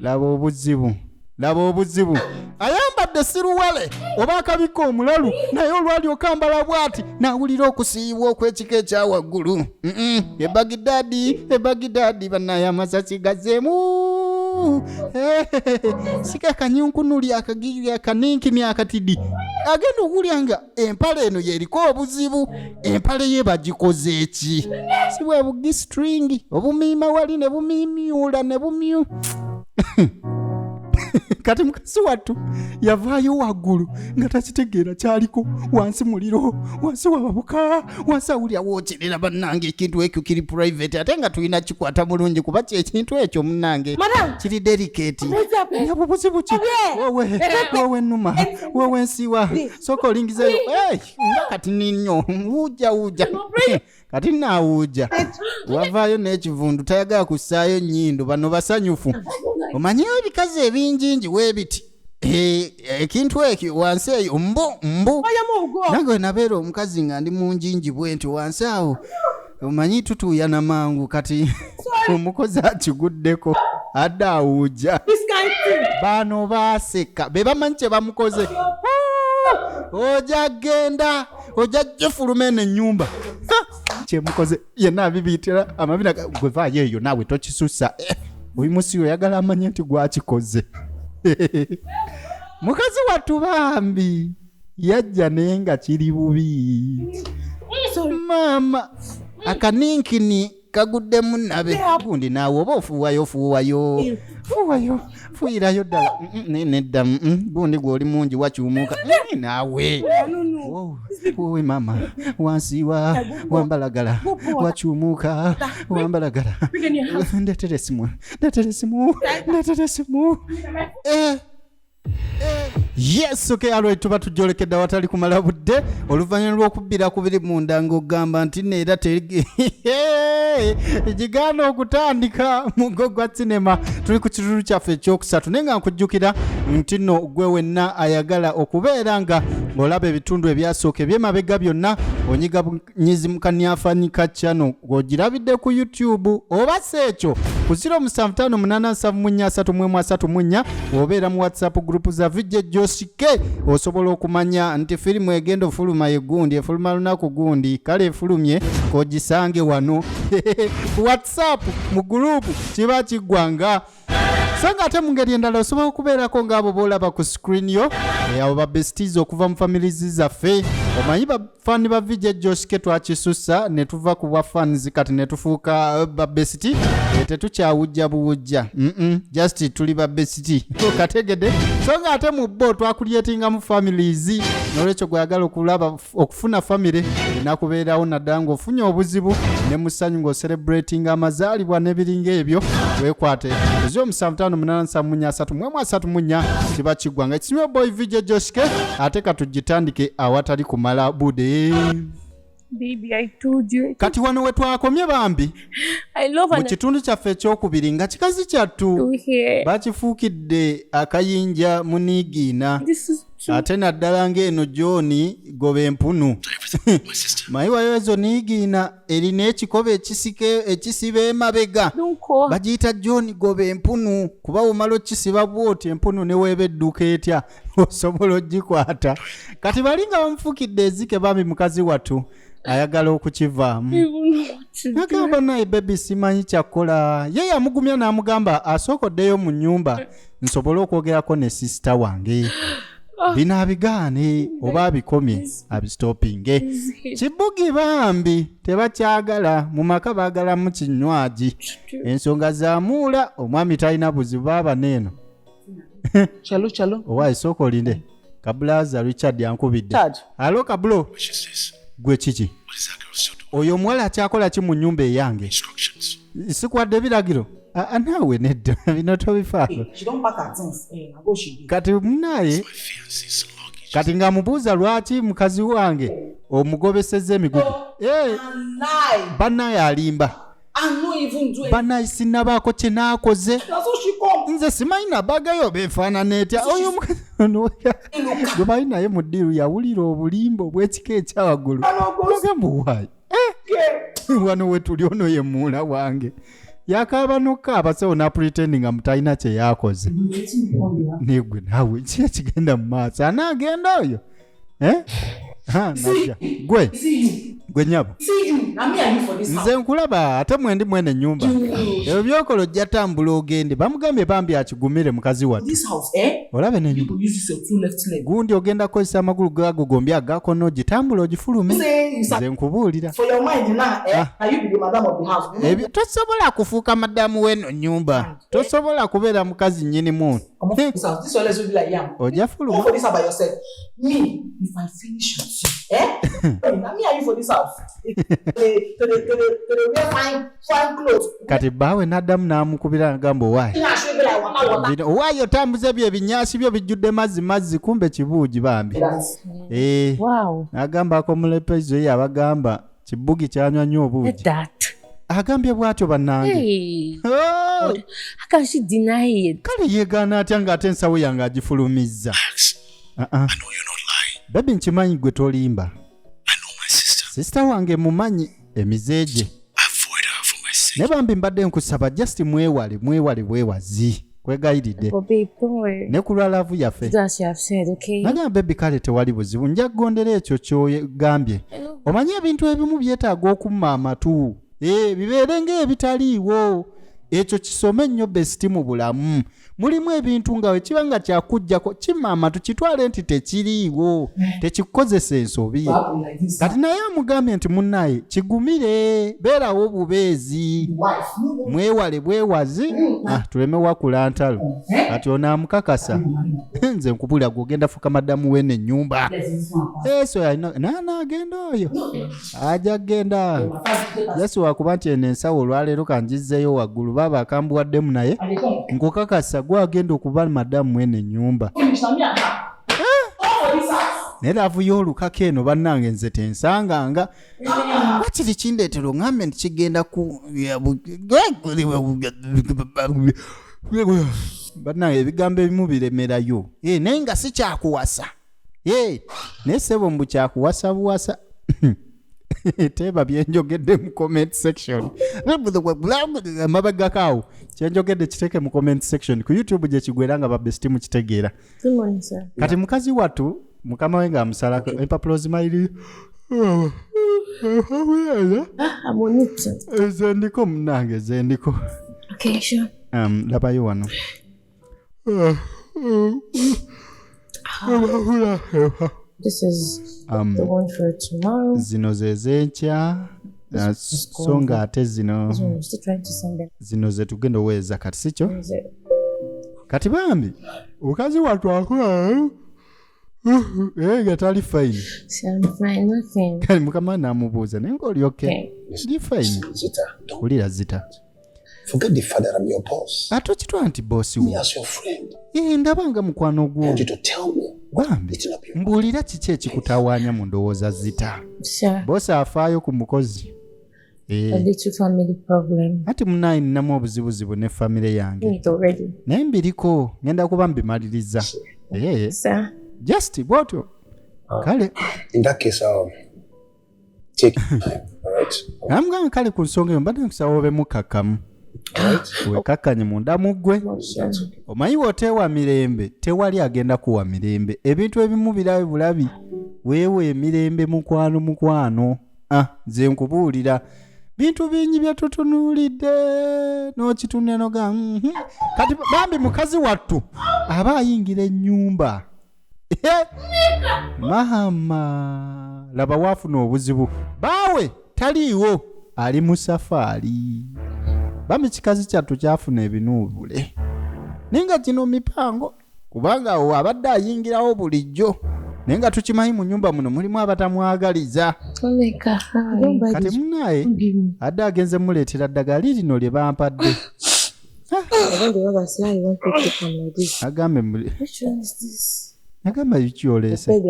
laba obuzibu ayambadde siruwale oba akabiko omulalu naye olwali okambala bwati nawulira okusiibwa okw'ekika ekyawaggulu ebagidadi bannaye amasasi gazeemu sika kanyunkunuli akagiri akaninkini akatidi agenda okulya nga empale eno yeriko obuzibu empale ye bagikoze eki si bwe bugistring obumiima wali ne bumiimyula ne bumyu kati mukasi wattu yavaayo waggulu nga takitegeera kyaliko wansi muliro wansi wababuka wansi awulya wookyerera bannange ekintu ekyo kiri private ate nga tulina kikwata bulungi kuba kyekintu ekyo munnange kiri delicate yabo buzibu ki wowe nnuma wowe nsiwa sooka olingizeyo nga kati ninnyo wuuja kati naawuuja wavaayo n'ekivundu tayagala kussaayo nnyindo bano basanyufu omanyiyo ebikazi ebingingi weebiti ekintu ekyo wansi eyo mbu nange nabeera omukazi nga ndi mu njingi bwe nti wansi awo omanyi tutuuya na mangu kati omukozi akiguddeko adda awuuja bano baaseka be bamanyi kye bamukoze oja genda oja jefuluma eno ennyumba kyemukoze yenna abibiitira amabina gwevaayo eyo naawe tokisusa oyimusi oyagala amanye nti gwakikoze mukazi wattu bambi yajja naye nga kiri bubi maama akaninkini kaguddemu nabe gundi naawe oba ofuuwayo fuuyirayo ddala nedda gundi gw'oli mungi wakyumuka naawe wowe maama wansiiwa wambalagala wakyumuka wambalagala ndeetera esimu yes okay alright tuba tujolekedde awatali kumala budde oluvannyuma lw'okubbira ku biri munda ng'ogamba nti neera ekigaana okutandika mugo gwa sinema tuli ku kitundu kyaffe ekyokusatu naye nga nkujjukira nti nno gwe wenna ayagala okubeera nga olaba ebitundu ebyasooka ebyemabega byonna onyiga Kanyafanyika channel ng'ogirabidde ku YouTube oba si ekyo ku 0758733334 obeera mu WhatsApp group za Vijje Josike osobola okumanya nti firimu egenda ofuluma yegundi efuluma lunaku gundi kale efulumye kogisange wano WhatsApp mu group kiba kiggwanga so nga ate mu ngeri endala osobola okubeerako ng'abo boolaba ku screen yo abo babesties okuva mu families zaffe omanyi bafani ba Vijje Josike twakisusa ne tuva ku bafans kati ne tufuuka babesti tetukyawujja buwujja just tuli babesti kategede so nga ate mu bo twakulyetinga mu families n'olwekyo gweyagala okulaba okufuna family enakubeerawo naddala ng'ofunye obuzibu ne musanyu ng'ocelebrating amazaalibwa n'ebiringa ebyo weekwate ezo 758333 kiba kiggwanga kisimye boy Vijje Josike ate katugitandike awatali kumala bude. Baby, I told you. Kati wano we twakomye bambi. I love mu kitundu kyaffe ekyokubiri nga kikazi kyattu bakifuukidde akayinja muniigiina ate naddala ng'eno John goba empunu mayi wayo ezo niigiina erina ekikobe ekisiba emabega bagiyita John goba empunu kuba omala okisiba bwoti empunu ne weebedduka etya osobola ogikwata kati bali nga bamufuukidde ezike bambi mukazi wattu ayagala okukivaamu nagamba naye bebi simanyi kyakola ye yamugumya n'amugamba asookoddeyo mu nnyumba nsobole okwogerako ne sisita wange bino abigaane oba abikomye abistopinge kibugi bambi tebakyagala mu maka baagalamu kinywagi ensonga zaamuula omwami talina buzibu baaba neeno Chalo. owaayi sooka olinde kabulaza Richard yankubidde alo kabulo gwe kiki oyo omuwala akyakola ki mu nnyumba eyange sikwadde biragiro naawe nedda bino tobifaako kati munaye kati nga mubuuza lwaki mukazi wange omugobeseza emigugu bannaye alimba bannaye sinnabaako kye naakoze nze simanyi nabagayo beefaanana etya oyo mukazi gwe bali naye mu ddiiru yawulira obulimba obw'ekika ekyawaggulu ogamba waayi wano we tuli ono ye muula wange yakaba nokkaaba so na pretending nga mutalina kye yakoze negwe naawe ki ekigenda mu maaso anaagenda oyo najja gwe nyabo nze nkulaba ate mwendi mwene ennyumba ebyo byokola ojja tambula ogende bamugambye bambi akigumire mukazi wattu olabe nenyumba gundi ogenda kukozesa amagulu gago gombi agakono gitambula ogifulume nze nkubuulira ebyo tosobola kufuuka madamu w'eno nyumba tosobola kubeera mukazi nnyini muntu ojja fuluma kati baawe n'addamu n'amukubira agamba owaayi otambuza ebyo ebinyaasi byo bijjudde mazzi kumbe kibuugi bambi agamba akomulepezo ye abagamba kibugi kyanywa nnyo obuugi agambye bw'atyo bannange kale yeegaana atya ng'ate ensawo yange agifulumizza bebi nkimanyi gwe tolimba sisita wange mumanyi emizeegye ne bambi mbadde nkusaba just mwewale bwewazi kwegayiridde ne ku lwa laavu yaffe nagamba bebi kale tewali buzibu nja kugondera ekyo kyogambye omanyi ebintu ebimu byetaaga okumma amatu bibeere ng'ebitaliiwo ekyo kisome ennyo besiti mu bulamu mulimu ebintu nga wekiba nga kyakujjako kimaama tukitwale nti tekiriiwo tekikukozesa ensobi kati naye amugambye nti munnaye kigumire beerawo bubeezi mwewale bwewazi tuleme wakula ntalo kati onaamukakasa nze nkubulira gwogenda fuka maddamu w'eno ennyumba eso naagenda oyo ajja kgenda yesu wakuba nti eno ensawo olwaleero kanjizzeeyo waggulu baba akambuwaddemu naye nkukakasa gwagenda okuba madamu mwene ennyumba ne laavu y'olukako eno bannange nze tensanganga wakiri kindeetera oŋŋambe nti kigenda ku bannange ebigambo ebimu biremerayo naye nga si kyakuwasa naye ssebo mbu kyakuwasa buwasa teeba byenjogedde mu comment section amabegakaawo kyenjogedde kiteeke mu comment section ku YouTube gye kigwera nga babesti mu kitegeera kati mukazi wattu mukama we ng'amusalako empapulo zimayiri zendiko munange zendiko labayo wano This is the one for tomorrow. Zino zezenkya so nga ate zino zetugenda oweeza kati sikyo kati bambi mukazi wattu akola nga tali fine kali mukama n'amubuuza naye ng'oli okay ndi fine kulira zita Forget the father, I'm your boss. Ate okitwala nti boosi Me as your friend. Ndabanga mukwano gwo. I want you to tell me. Bambi, mbuulira kiki ekikutawaanya mu ndowooza zita. Boosi afaayo ku mukozi. A little family problem. Ati munayi ninamu obuzibuzibu ne famire yange. Naye mbiriko ngenda kuba mbimaliriza. Just bwotyo. Kale. In that case, take time. All right. Namugamba kale ku nsonga eyo mbadde nkusaba obe mukakamu. Wekakkanye munda mu ggwe. Omanyi bw'oteewa mirembe tewali agenda kuwa mirembe. Ebintu ebimu birabe bulabi weewe emirembe mukwano. Nze nkubuulira bintu bingi bye tutunuulidde n'okitunula noga kati bambi mukazi wattu aba ayingira ennyumba. Mahama laba waafuna obuzibu baawe taliiwo ali mu safaari. Bambi kikazi kyattu kyafuna ebinuubule ninga kino mipango kubanga abadde ayingirawo bulijjo naye nga tukimanyi mu nnyumba muno mulimu abatamwagaliza kati munaye adde agenze muleetera ddagala lino lye bampadde agambe bikyoleese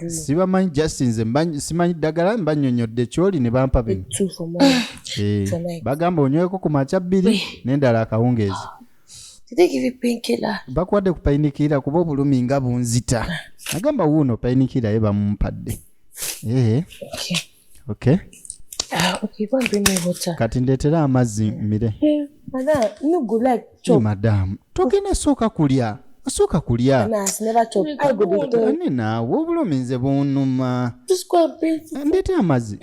sibamanyi Justinze simanyi ddagala mbanyonyodde kyoli ne bampa bino bagamba onyweko ku makya 2 n'endala akawungeezi bakuwadde ku painikira kuba obulumi nga bunzita agamba wuuno painikira ye bamumpadde okay Okay, go and bring me water. Kati ndetera amazzi mmire. Hey, madam, no go like chop. Madam, togenda sooka kulya. Asooka kulya. Nah, I never chop. I go to the Ani naawe obulumize bunnuma. Just go and bring it. Ndete amazzi.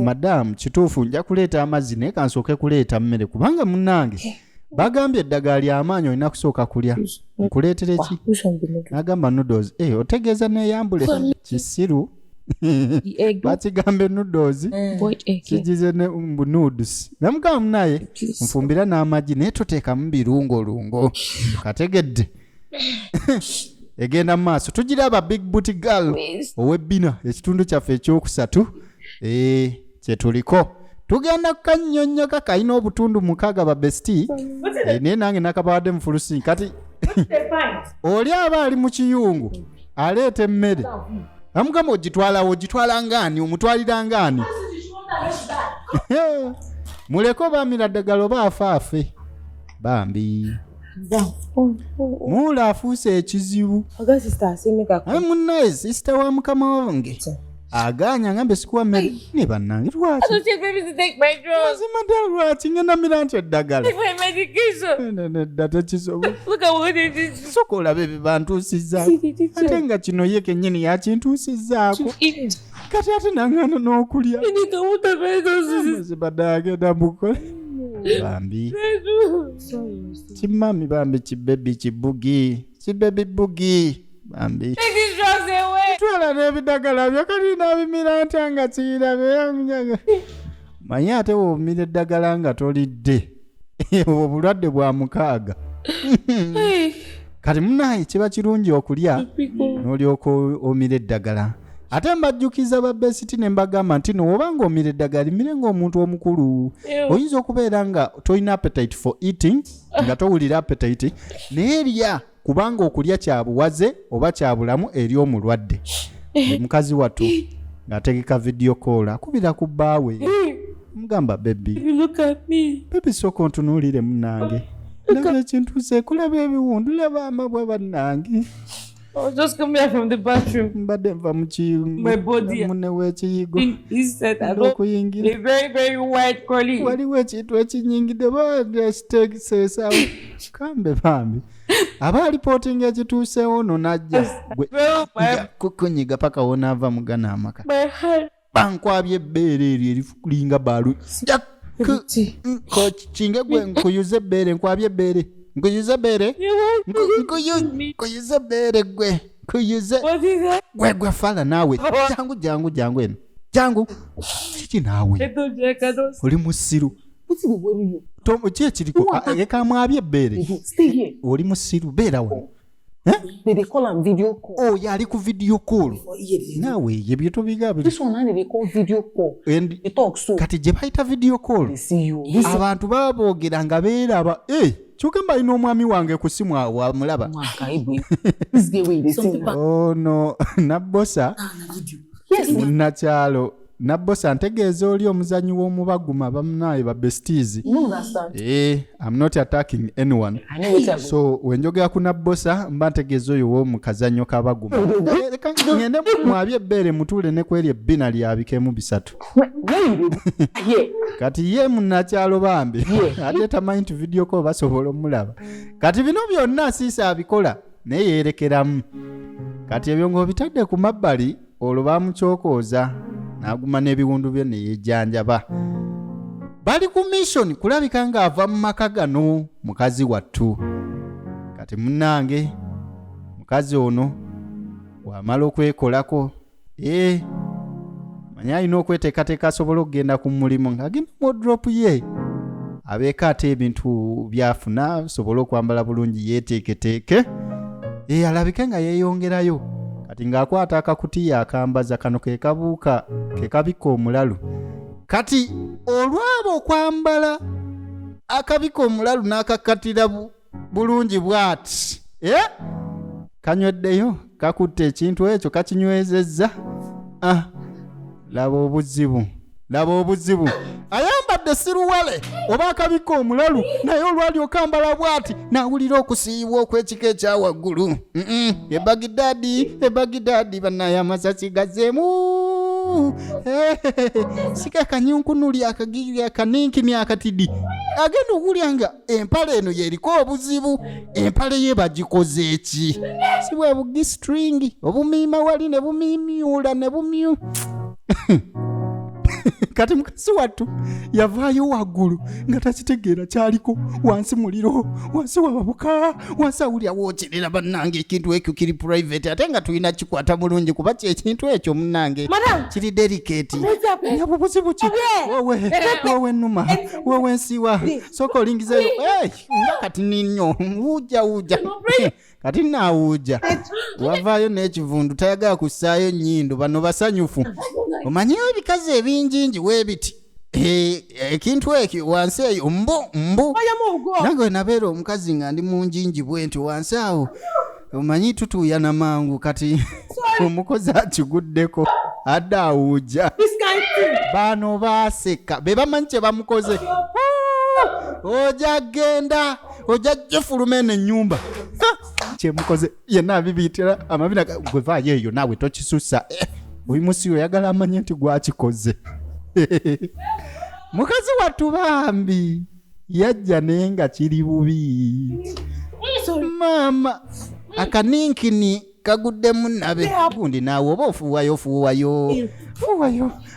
Madam, kituufu nja kuleeta amazzi naye kansooke kuleeta mmere kubanga munnange. Bagambye eddagala ly'amaanyi olina kusooka kulya. Nkuleetere ki? N'agamba noodles. Otegeeza neeyambule kisiru. Bakigambe noodles. Kigize ne noodles. Namugamba naye nfumbira n'amagi naye toteekamu birungo. Kategedde. Egenda mu maaso. Tugiraba Big Booty Girl ow'ebbina ekitundu kyaffe ekyokusatu. Kye tuliko. Tugenda kukanyonnyoka kalina obutundu 6 ba bestie. Naye nange nakabawadde mu fulusi kati oli aba ali mu kiyungu aleeta emmere amugamba ogitwala ngaani omutwalira ngaani muleko baamira ddagala oba afaafe bambi muula afuuse ekizibu munnaye sisita wa mukama wange aganya ngambe sikuwa mmere ne bannange lwaki mazima ddala lwaki ngenamira nti eddagala ddata kisobola soka olabe bye bantuusizzaako ate nga kino ye kennyini yakintuusizzaako kati ate nangana n'okulya zibadde agenda mukole bambi kimami bambi kibebi kibugi bambi twala n'ebidagala byo kati nabimira ntya nga kiirabe manyi ate woomira eddagala nga tolidde obulwadde bwa 6 kati munaye kiba kirungi okulya n'olyoka omira eddagala ate mbajjukiza babbesiti ne mbagamba nti noobanga omira eddagala limire ng'omuntu omukulu oyinza okubeera nga tolina appetite for eating nga towulira appetite naye lya kubanga okulya kyabuwaze oba kyabulamu eri omulwadde mukazi wattu ng'ategeka video call akubira ku bbaawe mugamba bebi sooka ontunuulire munnange laba ekintuuse kulaba ebiwundu laba amabwa bannange just come here from the bathroom. Mbadde nva mu My body. munne w'ekiyigo He said, I don't. okuyingira A very, very white collie. waliwo ekintu ekinyingidde bakitegeseesawo kambe bambi aba alipootinga ekituusewo no najja kukunyiga paka wonaava mugana amaka My heart. bankwabya ebbeere eryo erifulinga baalu kinge gwe nkuyuza ebbeere nkwabya ebbeere nkuyuza ebbeere nkuyuza ebbeere gwe nkuyuze What is that? gwe fala naawe jangu eno jangu kiki naawe I don't check. I don't. oli musiru ki ekiriko ekamwabya ebbeere Stay here. oli musiru beera wano They call am video call. oyo ali ku video call naawe ye bye tubigabire This one now they call video call. And They talk so. kati gye bayita video call They see you. This abantu baba boogera nga beeraba kyogamba alina omwami wange ku simu wamulaba this guy way they see. ono nabbosa Yes. munnakyalo nabbosa ntegeeza oli omuzanyi w'omubaguma bamunaye ba besties You understand? I'm not attacking anyone I know what I'm so wenjogera ku nabbosa mba ntegeeza oyo w'omukazannyo kabaguma leka ngende mwabye ebbeere mutuule ne kweri ebbina lyabikemu 3 here. kati ye munnakyalo bambi ate tamanyi nti video call basobola omulaba kati bino byonna asiisa abikola naye yeerekeramu kati ebyo ng'obitadde ku mabbali olwo bamukyokooza n'aguma n'ebiwundu bye ne yejjanjaba bali ku mission kulabika ng'ava mu maka gano mukazi wattu kati munnange mukazi ono wamala okwekolako manya alina okweteekateeka asobole okugenda ku mulimu ng'agenda mu wardrobe ye abeeko ate ebintu byafuna asobole okwambala bulungi yeeteeketeeke alabike nga yeeyongerayo kati ng'akwata akakutiya akambaza kano ke kabuuka ke kabika omulalu kati olwaba okwambala akabika omulalu n'akakatira bulungi bw'ati kanyweddeyo kakutte ekintu ekyo kakinywezezza laba obuzibu ayambadde siruwale oba akabika omulalu naye olwali okambala bw'ati n'awulira okusiibwa okw'ekika ekyawaggulu ebagidaadi bannaye amasasi gazeemu sika kanyunkunuli akagiri akaninkini akatidi agenda okulyanga empale eno yeriko obuzibu empale ye bagikoze eki si bwe bugistring obumiima wali ne bumimyula ne bumyu kati mukasi wattu yavaayo waggulu nga takitegeera kyaliko wansi muliro wansi wababuka wansi awulya wookyerera bannange ekintu ekyo kiri private ate nga tulina kikwata bulungi kuba kyekintu ekyo munnange kiri delicate yabo buzibu ki wowe nnuma wowe nsiwa soka olingizeyo nga kati ninyo wuja kati naawuja wavaayo n'ekivundu tayagala kussaayo nnyindo bano basanyufu omanyiyo ebikazi ebingingi weebiti ekintu ekyo wansi eyo mbu nange wenabeera omukazi nga ndi mungingi bwenti wansi awo omanyi tutuuyana mangu kati omukozi akiguddeko adde awuja bano baaseka be bamanyi kye bamukoze oja genda oja jefuluma eno ennyumba kyemukoze yenna abibiyitira amabina gwevaayo eyo naawe tokisusa oyimusi oyagala amanye nti gwakikoze mukazi wattu bambi yajja naye nga kiri bubi maama akaninkini kaguddemu nabe gundi naawe oba ofuuwayo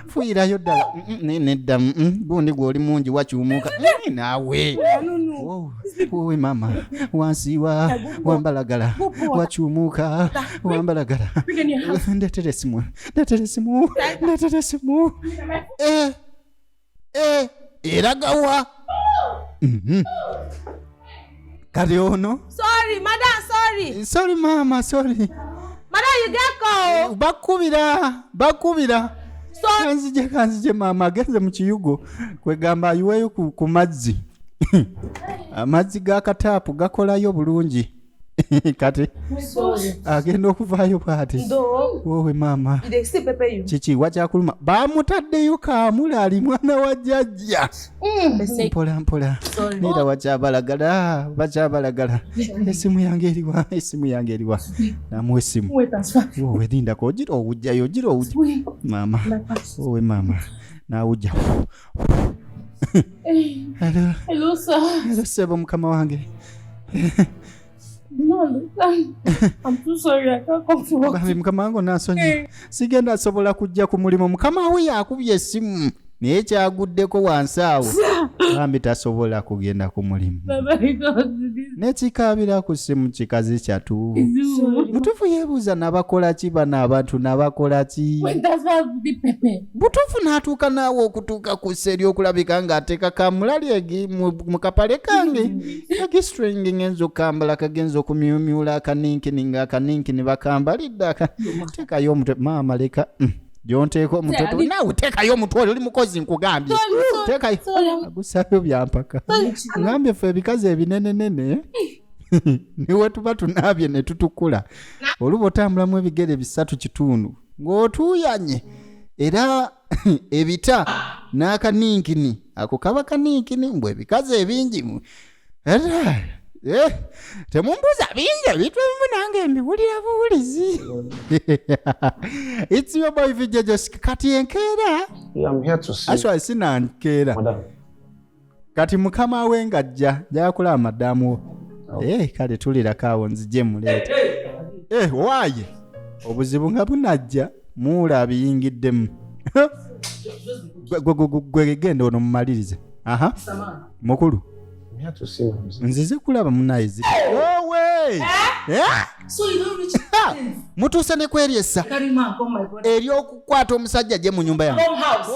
fuuyirayo ddala nedda gundi gwoli mungi wakyumuka naawe wowe maama wansiiwa wambalagala wakyumuka wambalagala ndeetera esimu eragawa kati ono sorry mama sorry Madam, you get call. bakubira kanzije mama agenze mu kiyugo kwegamba ayiweyo ku mazzi amazzi ga kataapu gakolayo bulungi kati agenda okuvaayo bwati wowe mama kiki wakyakuluma bamutaddeyo kaamulali mwana wa jjajja mpola neera wakyabalagala esimu yange eriwa namuwa esimu wowe lindako ogira owujjayo mama wowe mama nawujja Hello, sir. Sebo mukama wange No, I'm too sorry. I can't come to work. Babi mukama wange nansonyi sigenda sobola kujja ku mulimu mukama we yakubye esimu naye kyaguddeko wansi awo bambi tasobola kugenda ku mulimu nekikaabira ku ssimu kikazi kyatu mutuufu yeebuuza nabakola ki bano abantu nabakola ki butuufu n'atuuka naawe okutuuka ku sseri okulabika ng'ateeka kamulali mu kapale kange agistring ngenza okukambala kagenza okumyumyula akaninkini ng'akaninkini bakambalidde teekayo omutwe maama leka gyonteeka omutwe naawe teekayo omutwe oli mukozi nkugambye teekayo agusabyo byampaka ngambye ffe ebikazi ebinenenene niwe tuba tunaabye ne tutukula oluba otambulamu ebigere 3.5 ng'otuuyanye era ebita n'akaninkini ako kaba kaninkini mbwe ebikazi ebingi temumbuuza bingi ebintu ebimu nange mbiwulira buwulizi It's your boy Vijay Josh kati enkeera I'm here to see. Ashwa sina nkeera Madam. kati mukama we ngajja jakula madamu kale tulira kawo nzije muleeta waaye obuzibu nga bunajja muula biyingiddemu gwe genda ono mumalirize mukulu I'm here to see him. nzize kulaba munayizi wowe So you don't reach mutuuse ne kweryesa carry man come my brother. ery'okukwata omusajja gye mu nyumba yange Home house.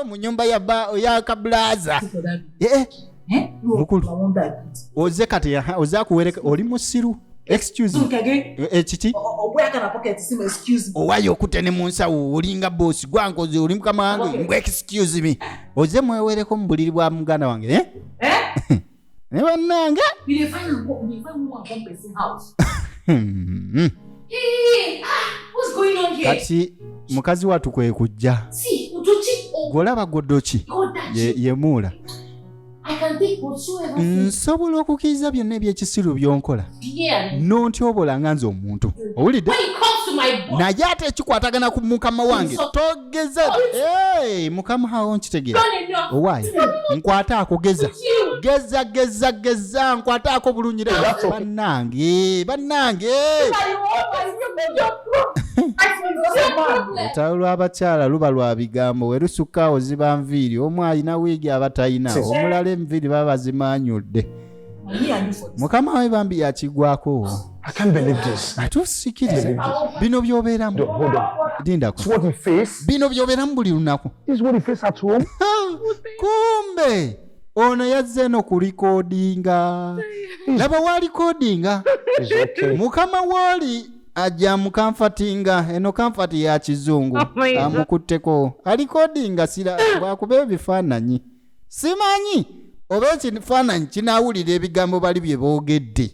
mu nyumba ya kabulaza mukulu I won't die. oze kati oze akuwereka oli musiru excuse me ekiti Where can I pocket to see my excuse me? owayo okutene mu nsawo olinga bosi gwankoze oli mukama wange ngwe excuse me oze mwewereko mu buliri bwa muganda wange ne bannange We dey find one person house. What's going on here? kati mukazi wattu kwe kujja See, Udochi. golaba goddoki God, that ye muula I can take whatsoever. nsobola okukkiriza byonna ebyekisiru byonkola Yeah. nontyobola nga nze omuntu owulidde When it comes to to my boss. naye ate ekikwatagana ku mukama wange So- togeza mukama hawo nkitegeera Done enough. owaayi nkwataako geza You. geza nkwataako bulungi bannange olutalo lw'abakyala luba lwa bigambo we lusukkaawo ziba nviiri omu alina wiigi aba talina omulala enviiri baba bazimaanyudde mukama we bambi yakigwako I can't believe this. atusikiriza bino by'obeeramu Hold on. lindako This is what we face. bino by'obeeramu buli lunaku This is what we face at home. kumbe ono yazze eno ku likodinga laba walikodinga It's okay. mukama wooli ajja mukamfatinga eno kamfati ya kizungu amukutteko alikodinga sira bwakuba ebifaananyi simanyi oba ekifaananyi kinaawulira ebigambo bali bye boogedde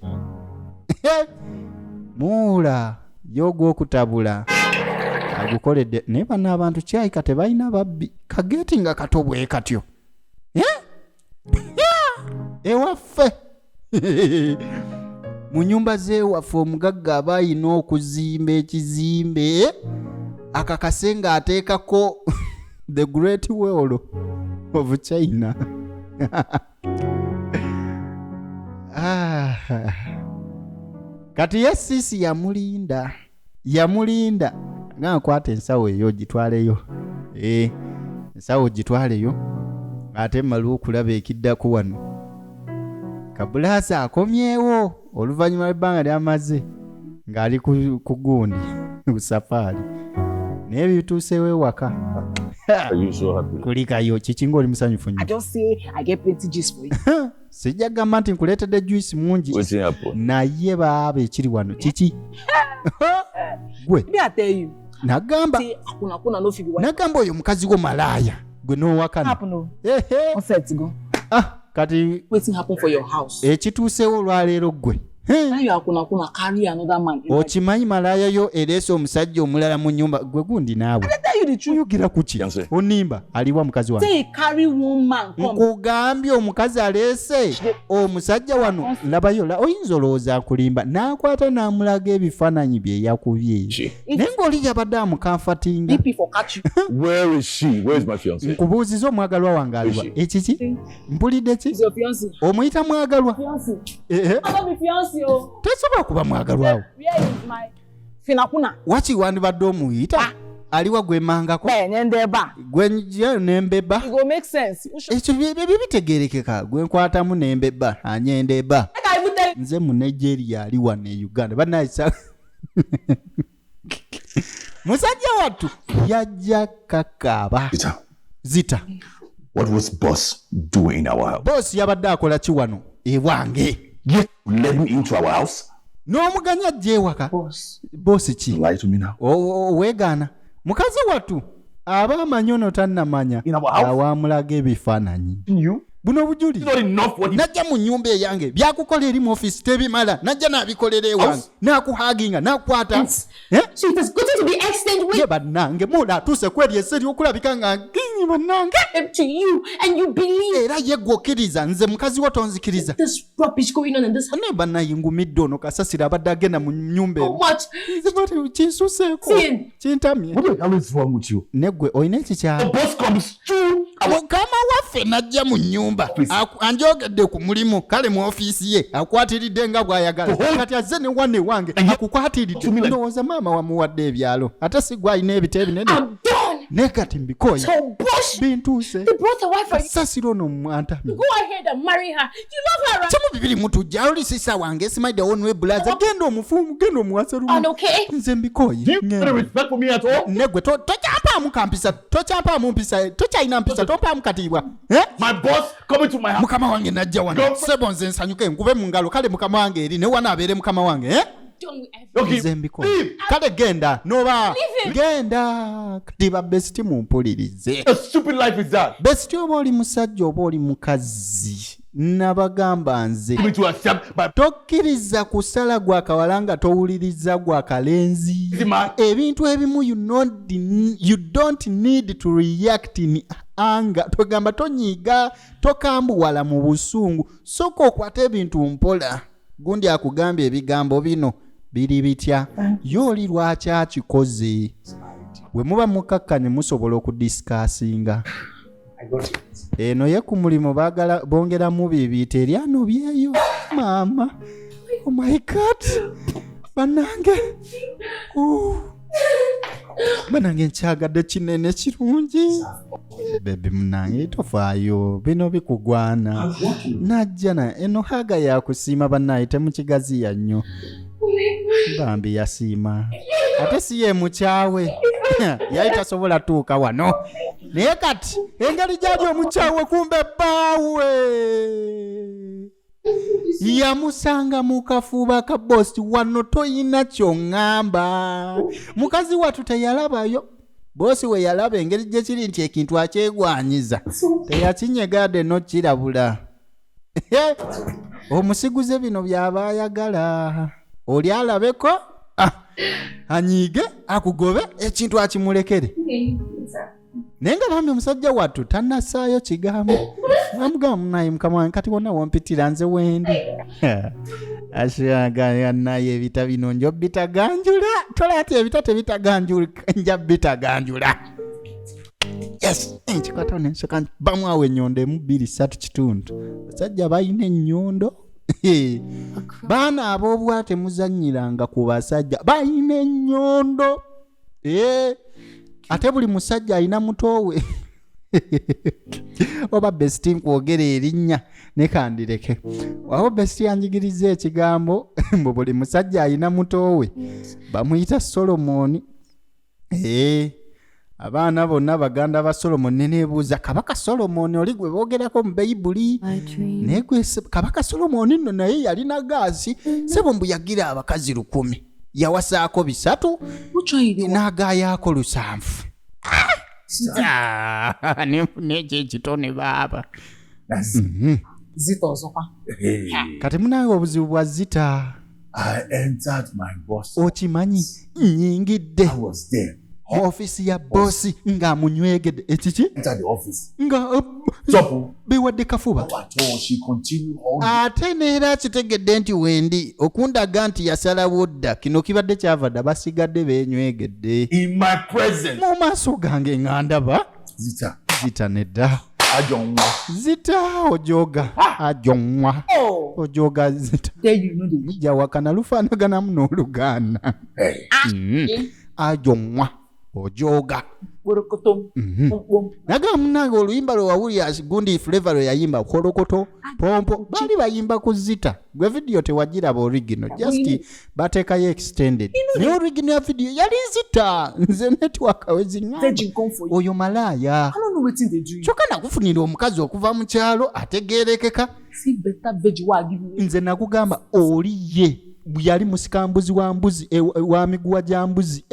muula y'ogwokutabula agukoledde naye bano abantu kyayika tebalina babbi kageeti nga kato bwe katyo ewaffe mu nyumba z'ewaffe omugagga aba ayina okuzimba ekizimbe akakase ng'ateekako the great wall of China. Kati ye Sisi yamulinda nga nkwata ensawo eyo gitwaleyo ensawo gitwaleyo ate mmalu okulaba ekiddako wano kabulaasa akomyewo oluvannyuma lw'ebbanga lyamaze ng'ali ku gundi ku safaari naye bituusewo ewaka Are you so happy? kulikayo kikinga oli musanyufu I nnyo just say I get plenty gist for you. sijja gamba nti nkuleetedde juice mungi What's happened? naye baaba ekiri wano kiki gwe Me I tell you. nagamba Say akuna no figure. nagamba oyo mukazi wo malaaya gwe n'owakana Happen no. ehe One set to go. kati Wetin happen for your house? ekituusewo olwaleero gwe Now you akuna carry another man. okimanyi malaaya yo ereese omusajja omulala mu nnyumba gwe gundi naawe Tell you the truth. oyogera ku ki Fiancé. onimba aliwa mukazi wange Say he carry one man come. nkugambye omukazi aleese omusajja wano labayo oyinza olowooza akulimba n'akwata n'amulaga ebifaananyi bye yakubye She. naye ng'oli yabadde amukanfatinga DP for catch you. Where is she? Where is my fiancé? nkubuuziza omwagalwa wange aliwa Eshi. ekiki mpulidde ki It's your fiancé. omuyita mwagalwa Fiancé. ehe I don't be fiancé oh. tesobola kuba mwagalwawo Where is my finakuna? waki wandibadde omuyita aliwa gwemangako Nyendeba. gwenja nembeba It go make sense. You should- ekyo bye bitegerekeka gwenkwatamu nembeba anyendeba Like I even tell you. nze mu Nigeria ali wano e Uganda bannayisa musajja wattu yajja kakaaba Peter, zita what was boss doing in our house? boosi yabadde akola ki wano ewange You let him into our house? n'omuganya ajja ewaka Boss. boosi ki Lie to me now. weegaana mukazi wattu aba amanyi ono tannamanya In our house? awamulaga ebifaananyi You? buno bujuli It's not enough what he najja mu nnyumba eyange byakukola eri mu ofisi tebimala najja n'abikolera ewange n'akuhaginga n'akukwata So it has gotten to the extent where ye bannange mula atuuse kweri esi eryokulabika nga nkinyi bannange I'm to you and you believe era ye gwe okkiriza nze mukazi wo tonzikiriza this rubbish going on in this house. naye bannayingumidde ono kasasira abadde agenda mu nnyumba eno What? nze bati kinsuseeko Tin. kintamye What the hell is wrong with you? ne ggwe olina ekikyalo The boss comes through our mukama waffe najja mu nnyumba anjogedde ku mulimu kale mu ofiisi ye akwatiridde nga bw'ayagala kati azze ne wane wange akukwatiridde ndowooza maama wamuwadde ebyalo ate si gwe alina ebita ebinene I'm done. ne kati mbikoye So bush. bintuuse They brought a wife for you. sasira ono mwantamye Go ahead and marry her. You love her, right? kyamu bibiri mutujja oli sisa wange simaidde wonwe bulaza genda omufumu genda omuwasa And lumu okay. nze mbikoye Do you have any respect for me at all? negwe tokyampaamu kampisa tokyampaamu mpisa tokyalina mpisa tompaamu katiibwa My boss coming to my house. mukama wange najja wano sebo nze nsanyuke nkube mu ngalo kale mukama wange eri ne wana abeere mukama wange Done with everything. Okay. nze mbikoye kale genda noba genda kati babesiti mumpulirize What stupid life is that? besiti oba oli musajja oba oli mukazi nabagamba nze Me to accept my tokkiriza kusala gwa kawala nga towuliriza gwa kalenzi man. ebintu ebimu you don't need to react in anger togamba tonyiiga tokambuwala mu busungu soka okwata ebintu mpola gundi akugambye ebigambo bino biri bitya yoli lwaki akikoze bwe muba mukakkanye musobola okudisikasinga eno ye ku mulimu bongeramu bibiyita eryano byeyo maama oh my god banange nkyagadde kinene kirungi bebi munange tofaayo bino bikugwana najja eno haga yakusiima bannaye temukigaziya nnyo bambi yasiima ate si ye mukyawe yali tasobola tuuka wano naye kati engeri gyali omukyawe kumbe bbaawe yamusanga mu kafuba ka bosi wano toyina kyongamba mukazi wattu teyalabayo bosi we yalaba engeri gye kiri nti ekintu akyegwanyiza teyakinyegadde nokirabula omusiguze bino byaba ayagala oli alabeko anyiige akugobe ekintu akimulekere naye nga bambi omusajja wattu tannasaayo kigambo namugamba naye mukama wange kati wonna wompitira nze wendi ashagaya naye ebita bino njo bitaganjula tolati ebita tebitaganjula nja bitaganjula yes nkikwata nensoka bamu awo ennyondo emu 2 3 kitundu basajja balina ennyondo baana ab'obwate muzannyiranga ku basajja balina ennyondo ate buli musajja alina mutowe oba besti nkwogera erinnya nekandireke waho besti yanjigiriza ekigambo mbu buli musajja alina mutowe bamuyita Solomoni abaana bonna baganda ba Solomoni nebuuza kabaka Solomoni oli gwe boogerako mu Bayibuli naye gwe kabaka Solomoni nno naye yalina gaasi sebo mbu yagira abakazi 10 yawasaako 3 n'agaayaako 7 nekyo ekitone baaba Zita ozokwa. kati munawe obuzibu bwa Zita I entered my boss. okimanyi nyingidde I was there. ofisi ya bosi nga munywegedde ekiki Enter the office. nga Chopu. bewadde kafuba At all, she continued all ate neera kitegedde nti wendi okundaga nti yasalawo dda kino kibadde kyavadde basigadde beenywegedde in my presence. mu maaso gange nga ndaba Zita. Zita nedda Ajonwa. Zita ojoga ajonwa ojoga Zita Then you know the jawakana lufaanaganamu n'Oluganda Hey. ajonwa ojoga Borokotom. Bom. naga munange oluyimba lwe wawulira gundi Flavor lwe yayimba kolokoto pompo bali bayimba ku Zita gwe video tewagiraba original just bateekayo extended naye original ya video yali Zita nze network weziŋŋamba Virgin come for you. oyo malaaya I don't know wetin they do. kyokka nakufunira omukazi okuva mu kyalo ategeerekeka See better veg wa give me. nze nakugamba oli ye yali musikambuzi wa mbuzi wa miguwa gya mbuzi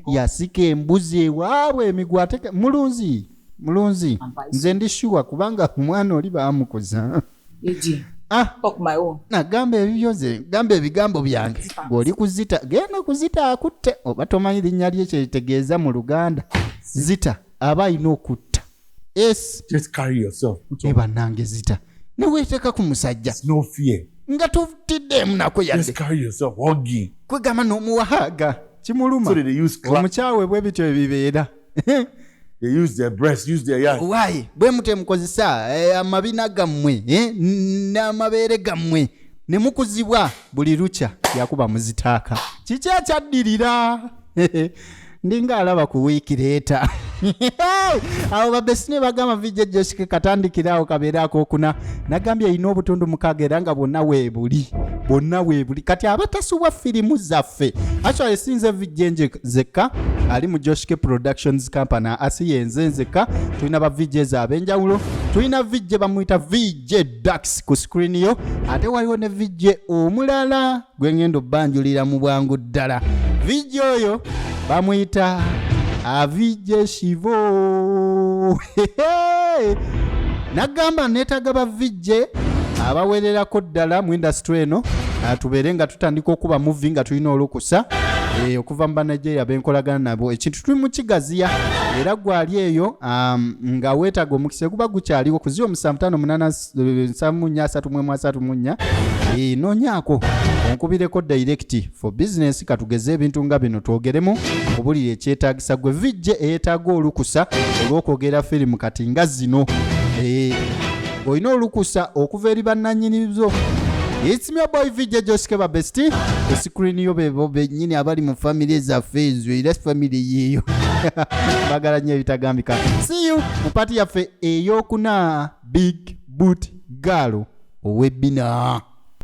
yasika embuzi ewaabwe emiguwa ateke mulunzi nze ndi sure kubanga omwana oli baamukuza Eji. ah Talk my own. nagamba ebibyo ze gamba ebigambo byange ng'oli ku Zita genda ku Zita akutte oba tomanyi linnya lye kyeritegeeza mu Luganda Zita aba alina okutta yes Just carry yourself. Put on. ebannange Zita neweeteka ku musajja No fear. nga tutiddeemu nako Just yadde carry yourself. Hugging. kwegamba n'omuwaaga kimuluma So they use clap. omukyawe bwe bityo ebibeera They use their breast, use their yard. waayi bwe mutemukozesa amabina gammwe n'amabeere gammwe ne mukuzibwa buli lukya yakuba muzitaaka kiki ekyaddirira ndinga alaba ku wiikireeta awo babesi ne bagamba vijja Joshike katandikiraawo kabeera akookuna nagambye alina obutundu 6 era nga bonna weebuli kati abatasubwa firimu zaffe actually sinze vijja zekka ali mu Joshike Productions Company asi yenze nzekka tulina ba VJs ab'enjawulo tulina VJ bamuyita VJ Dax ku screen yo ate waliwo ne VJ omulala gwe ngenda obbanjulira mu bwangu ddala VJ oyo bamuyita avije Shivo nagamba neetaaga ba VJ abawererako ddala mu industry eno tubeere nga tutandika okuba movie nga tulina olukusa okuva mu Nigeria benkolagana nabo ekintu tuli mu kigaziya era gwali eyo nga weetaga omukisa guba gukyaliwo ku 0758733334 noonyako onkubireko direct for business katugeze ebintu nga bino twogeremu obulire ekyetaagisa gwe vijje eyeetaaga olukusa olw'okwogera firimu kati nga zino olina olukusa okuva eri bannannyinizo. It's me boy VJ Joskeba Besti ku screen yo bebo bennyini abali mu family ezaffe ezo era family yeyo bagala nnyo ebitagambika. See you mu party yaffe ey'okuna Big Boot Girl ow'ebbina.